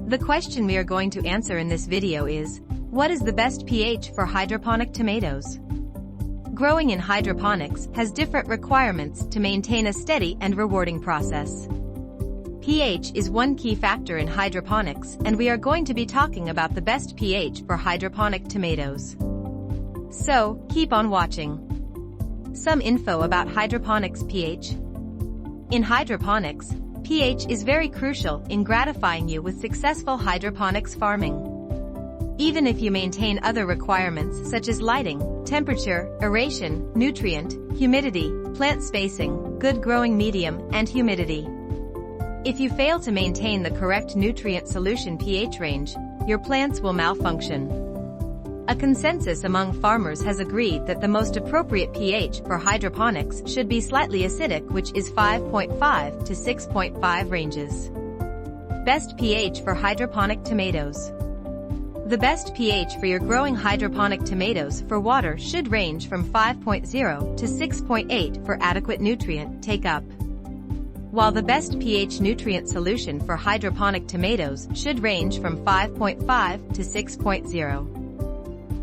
The question we are going to answer in this video is, what is the best pH for hydroponic tomatoes? Growing in hydroponics has different requirements to maintain a steady and rewarding process. pH is one key factor in hydroponics, and we are going to be talking about the best pH for hydroponic tomatoes. So, keep on watching. Some info about hydroponics pH. In hydroponics, pH is very crucial in gratifying you with successful hydroponics farming. Even if you maintain other requirements such as lighting, temperature, aeration, nutrient, humidity, plant spacing, good growing medium, and humidity. If you fail to maintain the correct nutrient solution pH range, your plants will malfunction. A consensus among farmers has agreed that the most appropriate pH for hydroponics should be slightly acidic, which is 5.5 to 6.5 ranges. Best pH for hydroponic tomatoes. The best pH for your growing hydroponic tomatoes for water should range from 5.0 to 6.8 for adequate nutrient take-up. While the best pH nutrient solution for hydroponic tomatoes should range from 5.5 to 6.0.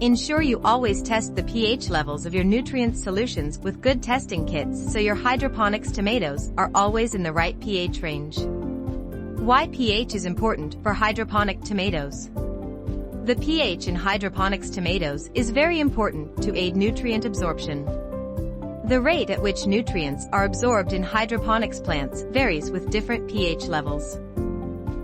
Ensure you always test the pH levels of your nutrient solutions with good testing kits so your hydroponics tomatoes are always in the right pH range. Why pH is important for hydroponic tomatoes? The pH in hydroponics tomatoes is very important to aid nutrient absorption. The rate at which nutrients are absorbed in hydroponics plants varies with different pH levels.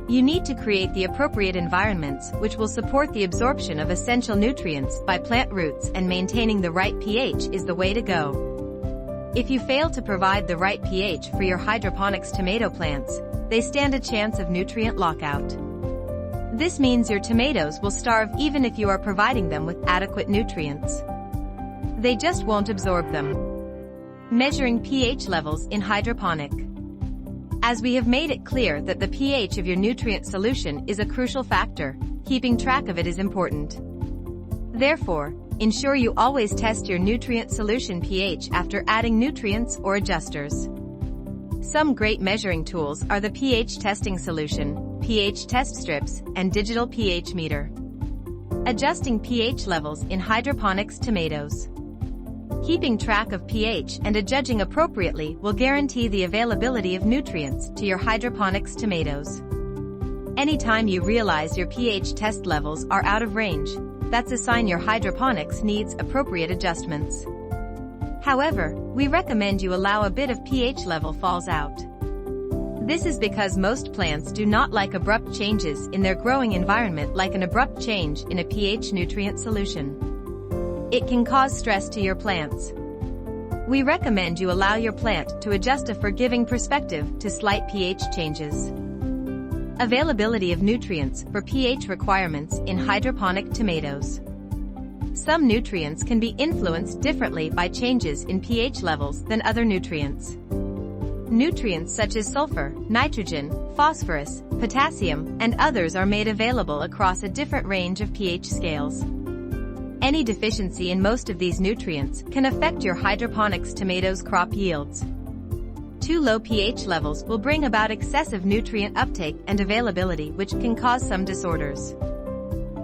You need to create the appropriate environments which will support the absorption of essential nutrients by plant roots, and maintaining the right pH is the way to go. If you fail to provide the right pH for your hydroponics tomato plants, they stand a chance of nutrient lockout. This means your tomatoes will starve even if you are providing them with adequate nutrients. They just won't absorb them. Measuring pH levels in hydroponic. As we have made it clear that the pH of your nutrient solution is a crucial factor, keeping track of it is important. Therefore, ensure you always test your nutrient solution pH after adding nutrients or adjusters. Some great measuring tools are the pH testing solution, pH test strips, and digital pH meter. Adjusting pH levels in hydroponics tomatoes. Keeping track of pH and adjudging appropriately will guarantee the availability of nutrients to your hydroponics tomatoes. Anytime you realize your pH test levels are out of range, that's a sign your hydroponics needs appropriate adjustments. However, we recommend you allow a bit of pH level falls out. This is because most plants do not like abrupt changes in their growing environment, like an abrupt change in a pH nutrient solution. It can cause stress to your plants. We recommend you allow your plant to adjust a forgiving perspective to slight pH changes. Availability of nutrients for pH requirements in hydroponic tomatoes. Some nutrients can be influenced differently by changes in pH levels than other nutrients. Nutrients such as sulfur, nitrogen, phosphorus, potassium, and others are made available across a different range of pH scales. Any deficiency in most of these nutrients can affect your hydroponics tomatoes' crop yields. Too low pH levels will bring about excessive nutrient uptake and availability, which can cause some disorders.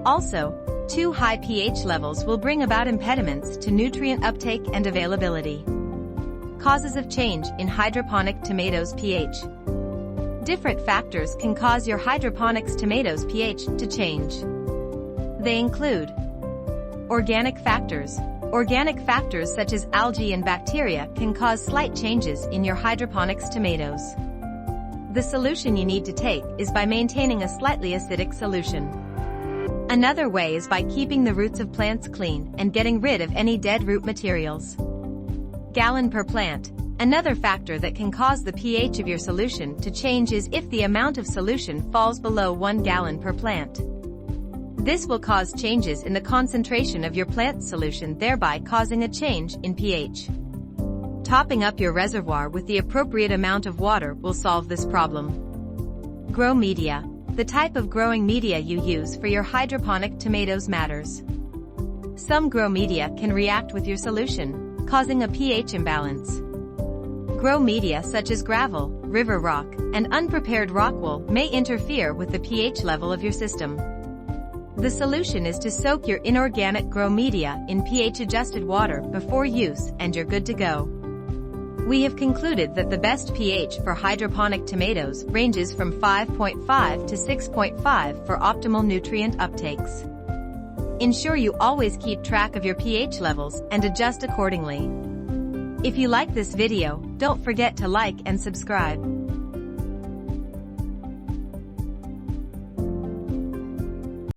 Also, too high pH levels will bring about impediments to nutrient uptake and availability. Causes of change in hydroponic tomatoes pH. Different factors can cause your hydroponics tomatoes pH to change. They include organic factors. Organic factors such as algae and bacteria can cause slight changes in your hydroponics tomatoes. The solution you need to take is by maintaining a slightly acidic solution. Another way is by keeping the roots of plants clean and getting rid of any dead root materials. Gallon per plant. Another factor that can cause the pH of your solution to change is if the amount of solution falls below 1 gallon per plant. This will cause changes in the concentration of your plant solution, thereby causing a change in pH. Topping up your reservoir with the appropriate amount of water will solve this problem. Grow media. The type of growing media you use for your hydroponic tomatoes matters. Some grow media can react with your solution, causing a pH imbalance. Grow media such as gravel, river rock, and unprepared rockwool may interfere with the pH level of your system. The solution is to soak your inorganic grow media in pH-adjusted water before use and you're good to go. We have concluded that the best pH for hydroponic tomatoes ranges from 5.5 to 6.5 for optimal nutrient uptakes. Ensure you always keep track of your pH levels and adjust accordingly. If you like this video, don't forget to like and subscribe.